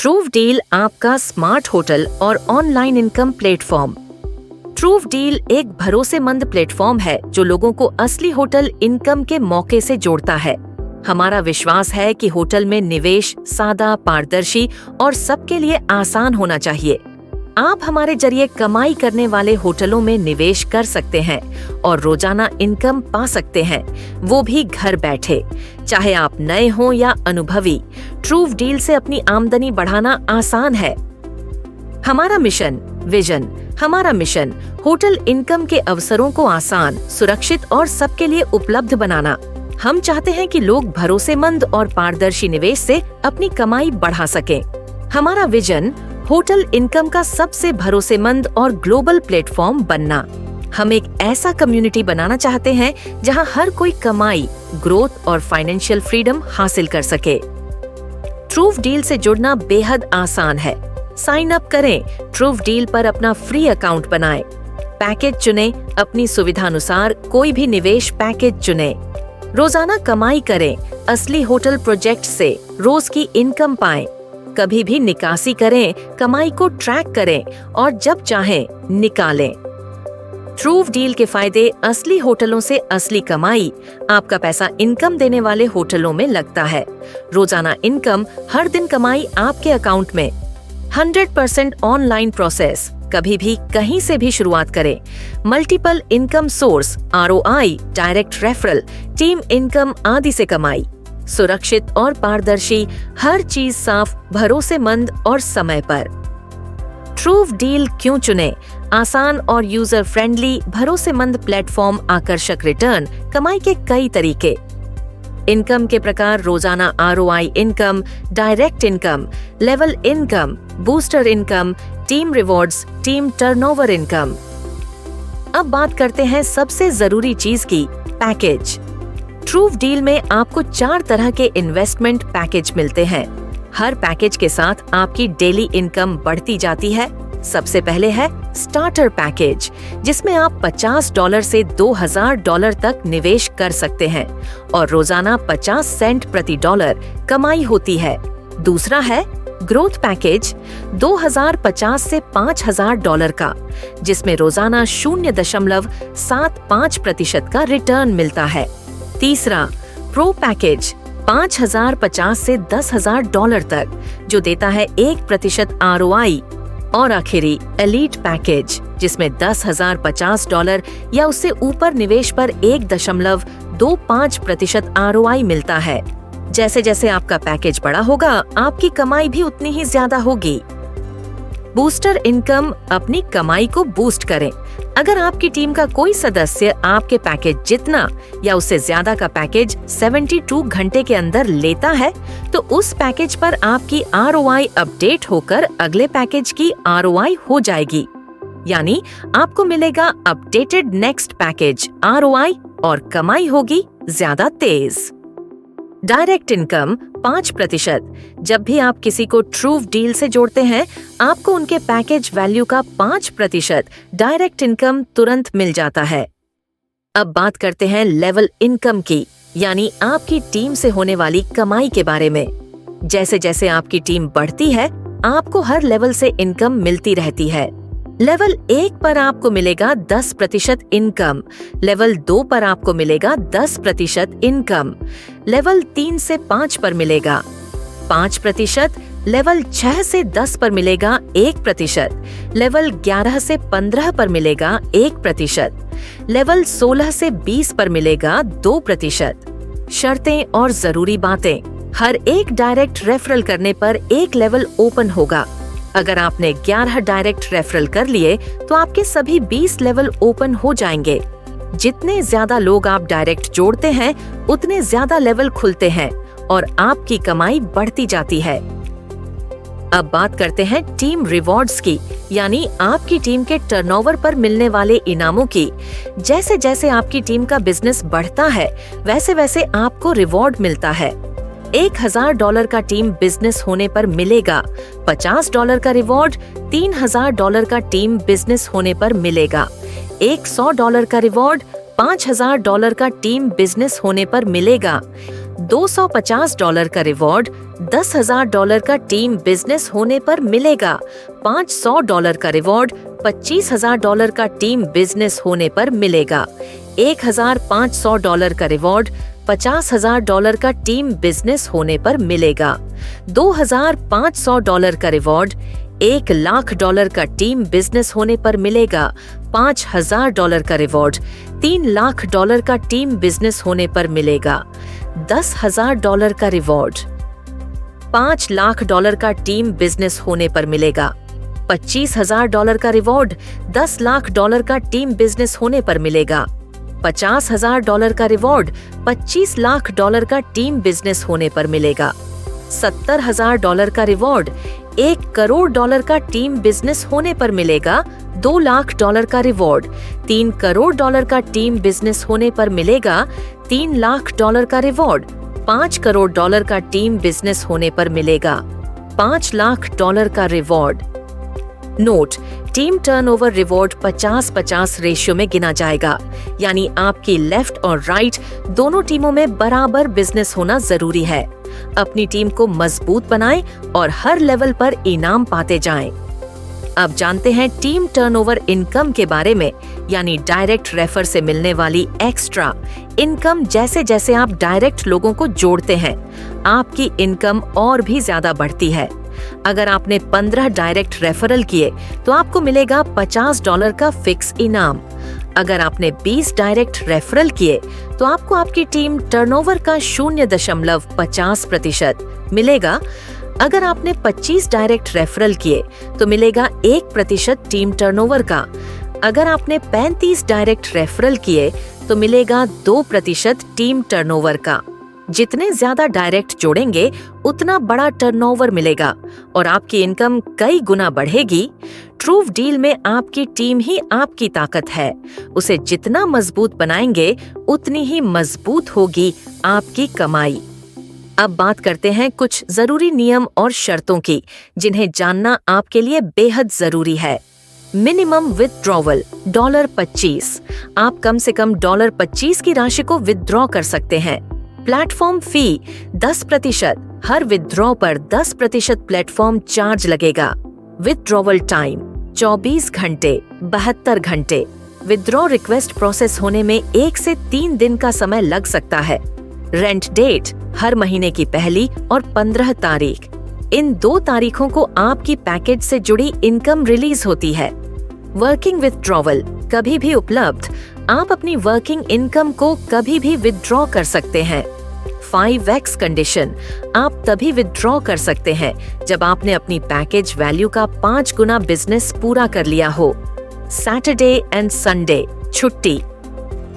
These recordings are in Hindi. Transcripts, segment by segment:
ट्रूव डील आपका स्मार्ट होटल और ऑनलाइन इनकम प्लेटफॉर्म। ट्रूव डील एक भरोसेमंद प्लेटफॉर्म है जो लोगों को असली होटल इनकम के मौके से जोड़ता है। हमारा विश्वास है कि होटल में निवेश सादा, पारदर्शी और सबके लिए आसान होना चाहिए। आप हमारे जरिए कमाई करने वाले होटलों में निवेश कर सकते हैं और रोजाना इनकम पा सकते हैं, वो भी घर बैठे। चाहे आप नए हों या अनुभवी, ट्रूव डील से अपनी आमदनी बढ़ाना आसान है। हमारा विजन हमारा मिशन होटल इनकम के अवसरों को आसान, सुरक्षित और सबके लिए उपलब्ध बनाना। हम चाहते हैं कि लोग भरोसेमंद और पारदर्शी निवेश से अपनी कमाई बढ़ा सकें। हमारा विजन होटल इनकम का सबसे भरोसेमंद और ग्लोबल प्लेटफॉर्म बनना। हम एक ऐसा कम्युनिटी बनाना चाहते हैं जहां हर कोई कमाई, ग्रोथ और फाइनेंशियल फ्रीडम हासिल कर सके। ट्रूव डील से जुड़ना बेहद आसान है। साइन अप करें, ट्रूव डील पर अपना फ्री अकाउंट बनाएं, पैकेज चुनें, अपनी सुविधानुसार कोई भी निवेश पैकेज चुनें। रोजाना कमाई करें, असली होटल प्रोजेक्ट से रोज की इनकम पाएं। कभी भी निकासी करें, कमाई को ट्रैक करें और जब चाहें निकालें। ट्रूव डील के फायदे असली होटलों से असली कमाई। आपका पैसा इनकम देने वाले होटलों में लगता है। रोजाना इनकम, हर दिन कमाई आपके अकाउंट में। 100% ऑनलाइन प्रोसेस, कभी भी कहीं से भी शुरुआत करें। Multiple income source, ROI, direct referral, team income आदि से कमाई। सुरक्षित और पारदर्शी, हर चीज साफ, भरोसेमंद और समय पर। ट्रूव डील क्यों चुने? आसान और यूजर फ्रेंडली, भरोसेमंद प्लेटफॉर्म, आकर्षक रिटर्न, कमाई के कई तरीके। इनकम के प्रकार: रोजाना ROI income, direct income, level income, booster income, team rewards, team turnover income. अब बात करते हैं सबसे जरूरी चीज की, पैकेज। ट्रूव डील में आपको 4 तरह के इन्वेस्टमेंट पैकेज मिलते हैं। हर पैकेज के साथ आपकी डेली इनकम बढ़ती जाती है। सबसे पहले है स्टार्टर पैकेज, जिसमें आप $50 से $2000 तक निवेश कर सकते हैं और रोजाना 50 सेंट प्रति डॉलर कमाई होती है। दूसरा है ग्रोथ पैकेज, $2050 से $5000 का, जिसमें रोजाना 0.75% का रिटर्न मिलता है। तीसरा प्रो पैकेज, $5050 से $10,000 तक, जो देता है 1% ROI। और आखिरी एलीट पैकेज, जिसमें $10,050 या उससे ऊपर निवेश पर 1.25% ROI मिलता है। जैसे जैसे आपका पैकेज बड़ा होगा, आपकी कमाई भी उतनी ही ज्यादा होगी। बूस्टर इनकम, अपनी कमाई को बूस्ट करें। अगर आपकी टीम का कोई सदस्य आपके पैकेज जितना या उससे ज्यादा का पैकेज 72 घंटे के अंदर लेता है, तो उस पैकेज पर आपकी ROI अपडेट होकर अगले पैकेज की ROI हो जाएगी। यानी आपको मिलेगा अपडेटेड नेक्स्ट पैकेज ROI और कमाई होगी ज्यादा तेज। Direct income 5%। जब भी आप किसी को ट्रूव डील से जोड़ते हैं, आपको उनके पैकेज वैल्यू का 5% डायरेक्ट इनकम तुरंत मिल जाता है। अब बात करते हैं लेवल इनकम की, यानी आपकी टीम से होने वाली कमाई के बारे में। जैसे जैसे आपकी टीम बढ़ती है, आपको हर लेवल से इनकम मिलती रहती है। लेवल 1 पर आपको मिलेगा 10% इनकम, लेवल 2 पर आपको मिलेगा 10% इनकम, लेवल 3 से 5 पर मिलेगा 5%, लेवल 6 से 10 पर मिलेगा 1%, लेवल 11 से 15 पर मिलेगा 1%, लेवल 16 से 20 पर मिलेगा 2%। शर्तें और जरूरी बातें: हर एक डायरेक्ट रेफरल करने पर एक लेवल ओपन होगा। अगर आपने 11 डायरेक्ट रेफरल कर लिए, तो आपके सभी 20 लेवल ओपन हो जाएंगे। जितने ज्यादा लोग आप डायरेक्ट जोड़ते हैं, उतने ज्यादा लेवल खुलते हैं और आपकी कमाई बढ़ती जाती है। अब बात करते हैं टीम रिवॉर्ड्स की, यानी आपकी टीम के टर्नओवर पर मिलने वाले इनामों की। जैसे जैसे आपकी टीम का बिजनेस बढ़ता है, वैसे वैसे आपको रिवॉर्ड मिलता है। $1000 का टीम बिजनेस होने पर मिलेगा, $50 का रिवॉर्ड, $3000 का टीम बिजनेस होने पर मिलेगा, $100 का रिवॉर्ड, $5000 का टीम बिजनेस होने पर मिलेगा, $250 का रिवॉर्ड, $10,000 का टीम बिजनेस होने पर मिलेगा $500 का रिवॉर्ड, $25,000 का टीम बिजनेस होने पर मिलेगा $1,500 का रिवॉर्ड, $50,000 का टीम बिजनेस होने पर मिलेगा $2,500 का रिवॉर्ड, $1,00,000 का टीम बिजनेस होने पर मिलेगा $5,000 का रिवॉर्ड, $3,00,000 का टीम बिजनेस होने पर मिलेगा $10,000 का रिवॉर्ड, $5,00,000 का टीम बिजनेस होने पर मिलेगा $25,000 का रिवॉर्ड, $10,00,000 का टीम बिजनेस होने पर मिलेगा $50,000 का रिवॉर्ड, $25,00,000 का टीम बिजनेस होने पर मिलेगा $70,000 का रिवॉर्ड, $1,00,00,000 का टीम बिजनेस होने पर मिलेगा $2,00,000 का रिवॉर्ड, $3,00,00,000 का टीम बिजनेस होने पर मिलेगा $3,00,000 का रिवॉर्ड, $5,00,00,000 का टीम बिजनेस होने पर मिलेगा $5,00,000 का reward. Note, team turnover reward 50-50 ratio में गिना जाएगा, यानी आपकी लेफ्ट और राइट दोनों टीमों में बराबर बिजनेस होना जरूरी है। अपनी टीम को मजबूत बनाएं और हर लेवल पर इनाम पाते जाएं। अब जानते हैं टीम टर्नओवर इनकम के बारे में, यानी डायरेक्ट रेफर से मिलने वाली एक्स्ट्रा इनकम। जैसे जैसे आप डायरेक्ट लोगों को जोड़ते हैं, आपकी इनकम और भी ज्यादा बढ़ती है। अगर आपने 15 डायरेक्ट रेफरल किए तो आपको मिलेगा $50 का फिक्स इनाम। अगर आपने 20 डायरेक्ट रेफरल किए तो आपको आपकी टीम टर्नओवर का 0.50% मिलेगा। अगर आपने 25 डायरेक्ट रेफरल किए तो मिलेगा 1% टीम टर्नओवर का। अगर आपने 35 डायरेक्ट रेफरल किए तो मिलेगा 2% टीम टर्नओवर का। जितने ज्यादा डायरेक्ट जोड़ेंगे उतना बड़ा टर्नओवर मिलेगा और आपकी इनकम कई गुना बढ़ेगी। ट्रूव डील में आपकी टीम ही आपकी ताकत है। उसे जितना मजबूत बनाएंगे उतनी ही मजबूत होगी आपकी कमाई। अब बात करते हैं कुछ जरूरी नियम और शर्तों की, जिन्हें जानना आपके लिए बेहद जरूरी है। Minimum withdrawal $25। आप कम से कम $25 की राशि को विथड्रॉ कर सकते हैं। Platform fee 10%। हर विथड्रॉ पर 10% प्लेटफॉर्म चार्ज लगेगा। विथड्रॉवल टाइम 24 घंटे 72 घंटे। विथड्रॉ रिक्वेस्ट प्रोसेस होने में 1 से 3 दिन का समय लग सकता है। रेंट डेट हर महीने की पहली और 15 तारीख। इन 2 तारीखों को आपकी पैकेज से जुड़ी इनकम रिलीज होती है। वर्किंग विथड्रॉवल कभी भी उपलब्ध। आप अपनी वर्किंग इनकम को कभी भी विथड्रॉ कर सकते हैं। 5x कंडीशन, आप तभी विथड्रॉ कर सकते हैं जब आपने अपनी पैकेज वैल्यू का 5 गुना बिजनेस पूरा कर लिया हो। सैटरडे एंड संडे छुट्टी।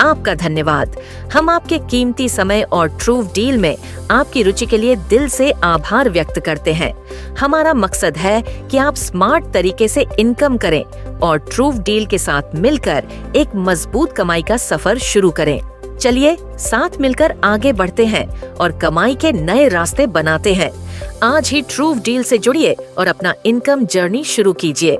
आपका धन्यवाद। हम आपके कीमती समय और ट्रूव डील में आपकी रुचि के लिए दिल से आभार व्यक्त करते हैं। हमारा मकसद है कि आप स्मार्ट तरीके से इनकम करें और ट्रूव डील के साथ मिलकर एक मजबूत कमाई का सफर शुरू करें। चलिए साथ मिलकर आगे बढ़ते हैं और कमाई के नए रास्ते बनाते हैं। आज ही ट्रूव डील से जुड़िए और अपना इनकम जर्नी शुरू कीजिए।